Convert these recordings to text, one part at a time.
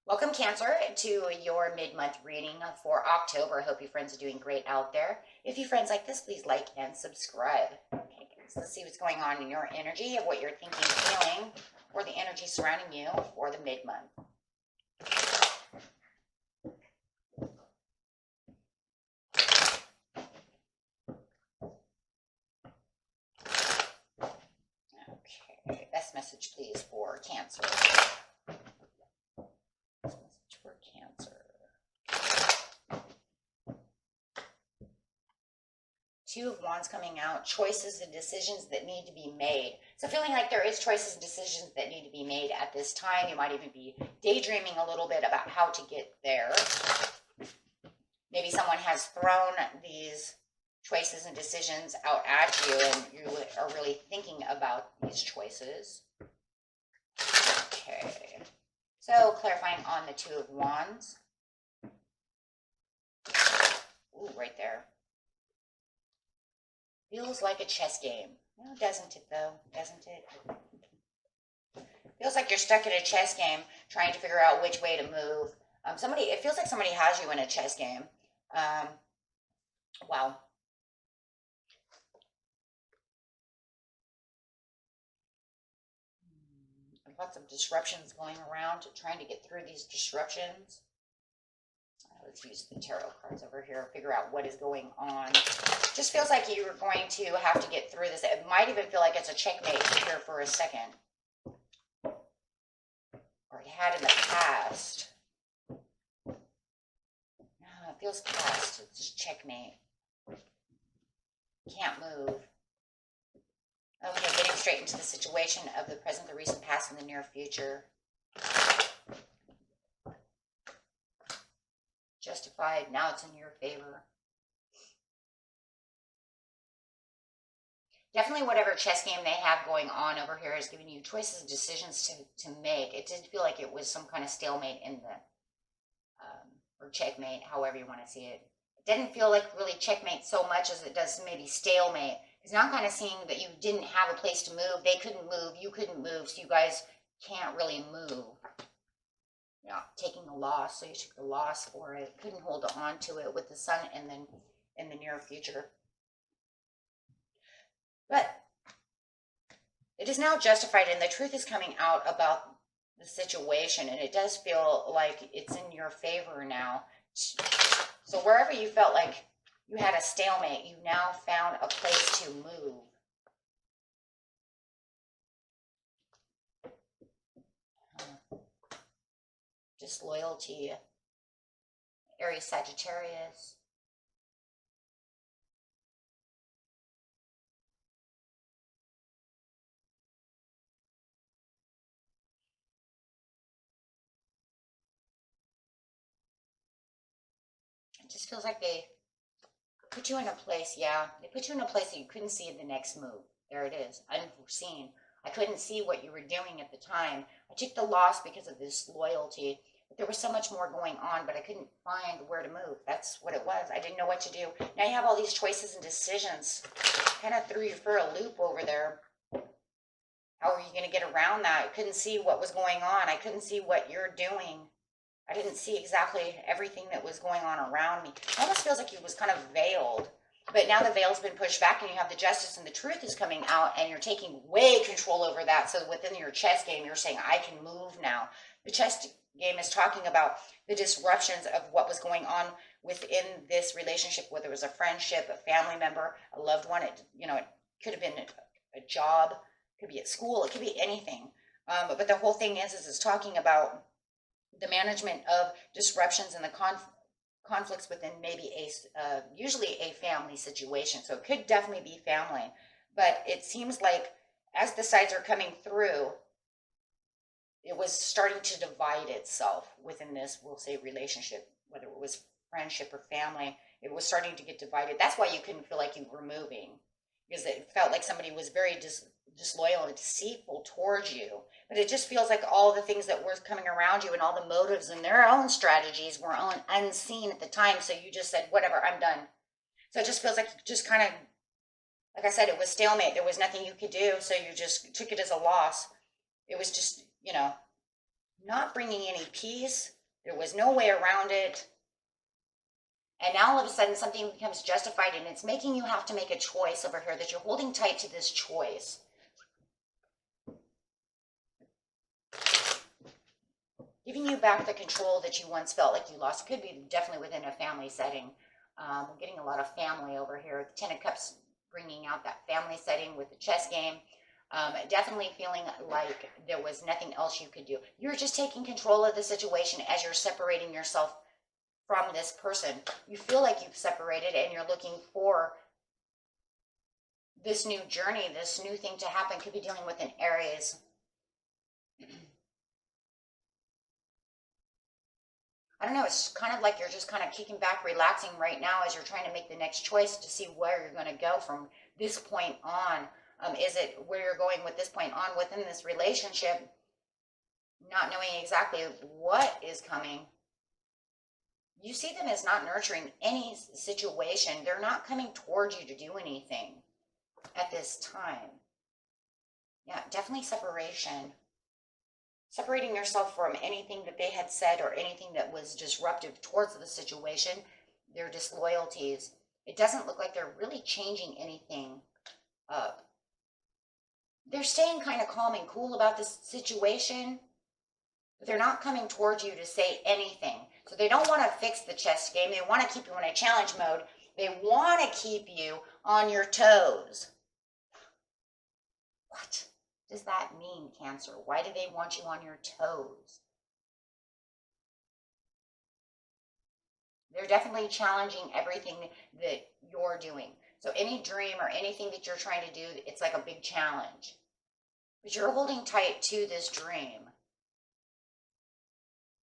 Welcome, Cancer, to your mid-month reading for October. I hope you friends are doing great out there. If you friends like this, please like and subscribe. Okay, so let's see what's going on in your energy, of what you're thinking, feeling, or the energy surrounding you for the mid-month. Okay, best message, please, for Cancer. Two of Wands coming out, choices and decisions that need to be made. So feeling like there is choices and decisions that need to be made at this time. You might even be daydreaming a little bit about how to get there. Maybe someone has thrown these choices and decisions out at you, and you are really thinking about these choices. Okay. So clarifying on the Two of Wands. Ooh, right there. Feels like a chess game. No, doesn't it, though? Doesn't it? Feels like you're stuck in a chess game trying to figure out which way to move. It feels like somebody has you in a chess game. Wow. Lots of disruptions going around, trying to get through these disruptions. Let's use the tarot cards over here, figure out what is going on. Just feels like you're going to have to get through this. It might even feel like it's a checkmate here for a second. Or it had in the past. No, it feels past. It's just checkmate. Can't move. Okay, getting straight into the situation of the present, the recent past, and the near future. Justified. Now it's in your favor. Definitely whatever chess game they have going on over here is giving you choices and decisions to make. It did feel like it was some kind of stalemate in the, or checkmate, however you want to see it. It didn't feel like really checkmate so much as it does maybe stalemate. Because now I'm kind of seeing that you didn't have a place to move. They couldn't move. You couldn't move. So you guys can't really move. Yeah, taking a loss, so you took the loss for it. Couldn't hold on to it with the Sun and then in the near future. But it is now justified, and the truth is coming out about the situation, and it does feel like it's in your favor now. So wherever you felt like you had a stalemate, you now found a place to move. Disloyalty. Aries, Sagittarius. It just feels like they put you in a place, yeah. They put you in a place that you couldn't see the next move. There it is, unforeseen. I couldn't see what you were doing at the time. I took the loss because of this loyalty. But there was so much more going on, but I couldn't find where to move. That's what it was. I didn't know what to do. Now you have all these choices and decisions. Kind of threw you for a loop over there. How are you going to get around that? I couldn't see what was going on. I couldn't see what you're doing. I didn't see exactly everything that was going on around me. It almost feels like it was kind of veiled. But now the veil's been pushed back and you have the justice and the truth is coming out and you're taking way control over that. So within your chess game, you're saying, I can move now. The chess game is talking about the disruptions of what was going on within this relationship, whether it was a friendship, a family member, a loved one. It could have been a job, it could be at school, it could be anything. But the whole thing is it's talking about the management of disruptions and the conflicts within maybe usually a family situation. So it could definitely be family, but it seems like as the sides are coming through, it was starting to divide itself within this, we'll say, relationship, whether it was friendship or family. It was starting to get divided. That's why you couldn't feel like you were moving, because it felt like somebody was very disloyal and deceitful towards you. But it just feels like all the things that were coming around you and all the motives and their own strategies were unseen at the time. So you just said, whatever, I'm done. So it just feels like you just kind of, like I said, it was stalemate. There was nothing you could do. So you just took it as a loss. It was just, you know, not bringing any peace. There was no way around it. And now all of a sudden something becomes justified, and it's making you have to make a choice over here, that you're holding tight to this choice. Giving you back the control that you once felt like you lost. It could be definitely within a family setting. We're getting a lot of family over here. The Ten of Cups bringing out that family setting with the chess game. Definitely feeling like there was nothing else you could do. You're just taking control of the situation as you're separating yourself from this person. You feel like you've separated and you're looking for this new journey, this new thing to happen. Could be dealing with an Aries. I don't know, it's kind of like you're just kind of kicking back, relaxing right now as you're trying to make the next choice to see where you're going to go from this point on. Is it where you're going with this point on within this relationship, not knowing exactly what is coming? You see them as not nurturing any situation. They're not coming towards you to do anything at this time. Yeah, definitely separation. Separating yourself from anything that they had said or anything that was disruptive towards the situation, their disloyalties. It doesn't look like they're really changing anything up. They're staying kind of calm and cool about this situation, but they're not coming towards you to say anything. So they don't want to fix the chess game. They want to keep you in a challenge mode. They want to keep you on your toes. What does that mean, Cancer? Why do they want you on your toes? They're definitely challenging everything that you're doing. So any dream or anything that you're trying to do, it's like a big challenge. But you're holding tight to this dream.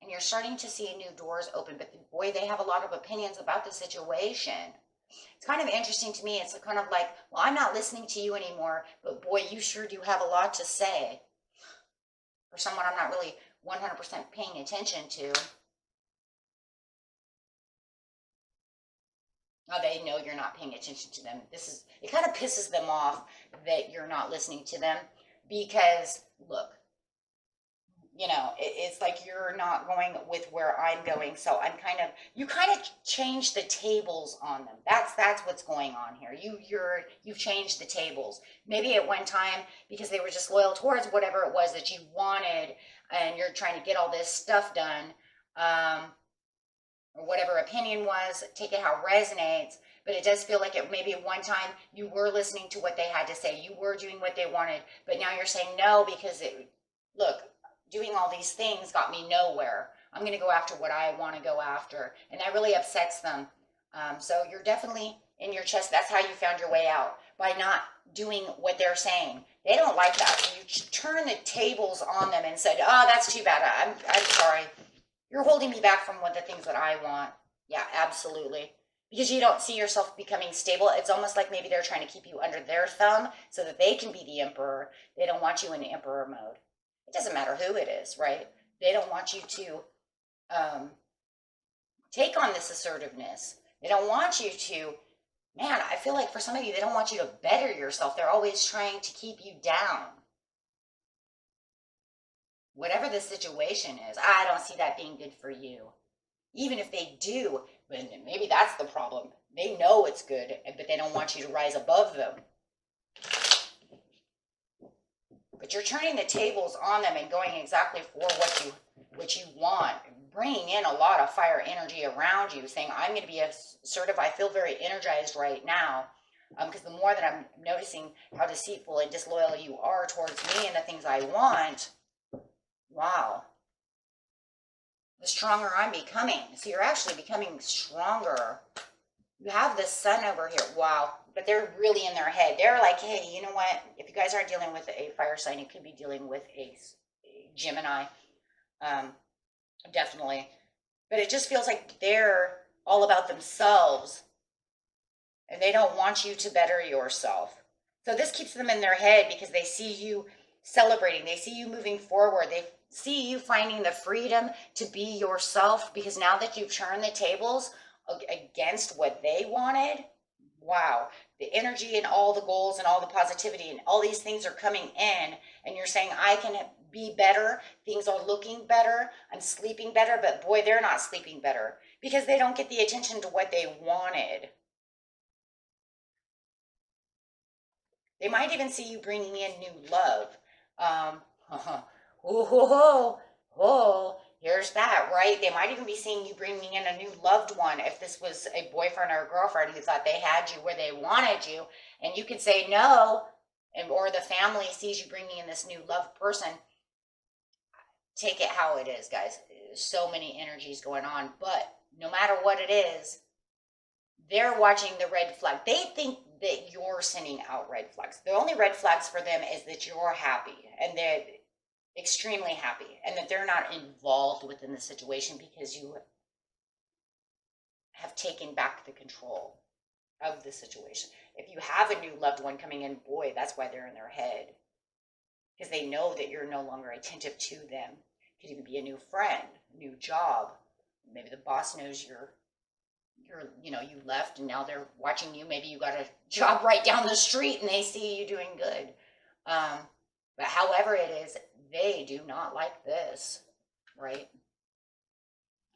And you're starting to see new doors open. But boy, they have a lot of opinions about the situation. It's kind of interesting to me. It's kind of like, well, I'm not listening to you anymore, but boy, you sure do have a lot to say. For someone I'm not really 100% paying attention to. Oh, they know you're not paying attention to them. It kind of pisses them off that you're not listening to them because, look, you know, it's like you're not going with where I'm going. So you kind of change the tables on them. That's what's going on here. You've changed the tables. Maybe at one time, because they were just loyal towards whatever it was that you wanted, and you're trying to get all this stuff done, or whatever opinion was, take it how it resonates. But it does feel like maybe at one time you were listening to what they had to say. You were doing what they wanted, but now you're saying no because look, doing all these things got me nowhere. I'm going to go after what I want to go after. And that really upsets them. So you're definitely in your chest. That's how you found your way out, by not doing what they're saying. They don't like that. So you turn the tables on them and said, oh, that's too bad. I'm sorry. You're holding me back from the things that I want. Yeah, absolutely. Because you don't see yourself becoming stable. It's almost like maybe they're trying to keep you under their thumb so that they can be the emperor. They don't want you in the emperor mode. It doesn't matter who it is, right? They don't want you to take on this assertiveness. They don't want you to, man, I feel like for some of you, they don't want you to better yourself. They're always trying to keep you down. Whatever the situation is, I don't see that being good for you. Even if they do, but maybe that's the problem. They know it's good, but they don't want you to rise above them. But you're turning the tables on them and going exactly for what you want, bringing in a lot of fire energy around you, saying, I'm going to be assertive. I feel very energized right now. Because the more that I'm noticing how deceitful and disloyal you are towards me and the things I want, wow, the stronger I'm becoming. So you're actually becoming stronger. You have the sun over here. Wow. But they're really in their head. They're like, hey, you know what? If you guys aren't dealing with a fire sign, you could be dealing with a Gemini. Definitely. But it just feels like they're all about themselves. And they don't want you to better yourself. So this keeps them in their head because they see you celebrating. They see you moving forward. They see you finding the freedom to be yourself, because now that you've turned the tables against what they wanted, wow, the energy and all the goals and all the positivity and all these things are coming in, and you're saying, I can be better. Things are looking better. I'm sleeping better. But boy, they're not sleeping better because they don't get the attention to what they wanted. They might even see you bringing in new love. Here's that, right? They might even be seeing you bringing in a new loved one. If this was a boyfriend or a girlfriend who thought they had you where they wanted you, and you could say no, or the family sees you bringing in this new loved person, take it how it is, guys. There's so many energies going on, but no matter what it is, they're watching the red flag. They think that you're sending out red flags. The only red flags for them is that you're happy, and they're extremely happy, and that they're not involved within the situation because you have taken back the control of the situation. If you have a new loved one coming in, boy, that's why they're in their head, because they know that you're no longer attentive to them. It could even be a new friend, a new job. Maybe the boss knows you left and now they're watching you. Maybe you got a job right down the street and they see you doing good. But however it is, they do not like this, right?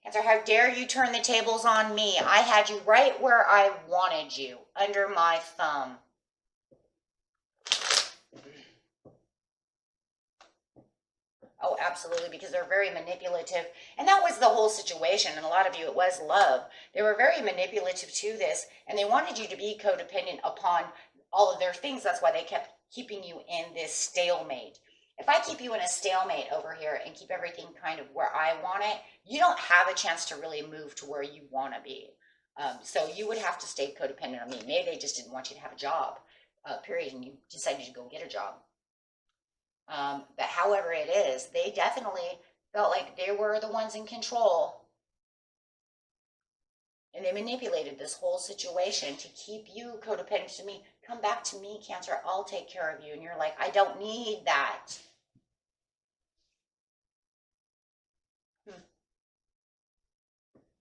Cancer, how dare you turn the tables on me? I had you right where I wanted you, under my thumb. Oh, absolutely, because they're very manipulative. And that was the whole situation. And a lot of you, it was love. They were very manipulative to this, and they wanted you to be codependent upon all of their things. That's why they kept keeping you in this stalemate. If I keep you in a stalemate over here and keep everything kind of where I want it, you don't have a chance to really move to where you want to be. So you would have to stay codependent on me. Maybe they just didn't want you to have a job, period, and you decided to go get a job. But however it is, they definitely felt like they were the ones in control. And they manipulated this whole situation to keep you codependent to me. Come back to me, Cancer. I'll take care of you. And you're like, I don't need that.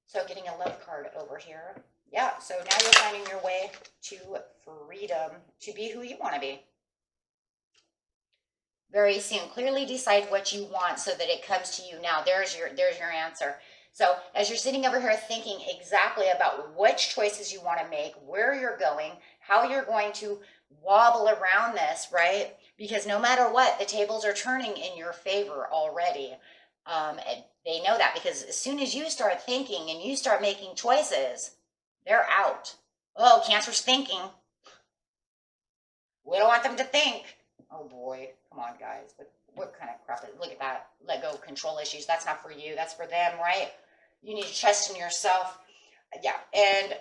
So getting a love card over here. Yeah, so now you're finding your way to freedom, to be who you want to be. Very soon. Clearly decide what you want so that it comes to you now. There's your answer. So as you're sitting over here thinking exactly about which choices you want to make, where you're going, how you're going to wobble around this, right? Because no matter what, the tables are turning in your favor already. And they know that, because as soon as you start thinking and you start making choices, they're out. Oh, Cancer's thinking. We don't want them to think. Oh boy, come on, guys. What kind of crap is, look at that. Let go, control issues. That's not for you. That's for them, right? You need to trust in yourself. Yeah, and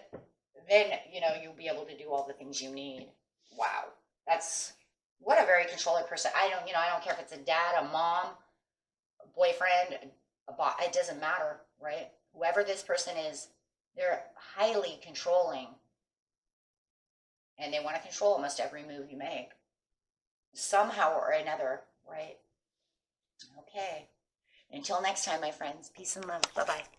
then, you'll be able to do all the things you need. Wow. That's, what a very controlling person. I don't care if it's a dad, a mom, a boyfriend, a boss. It doesn't matter, right? Whoever this person is, they're highly controlling. And they want to control almost every move you make, somehow or another, right? Okay. Until next time, my friends. Peace and love. Bye-bye.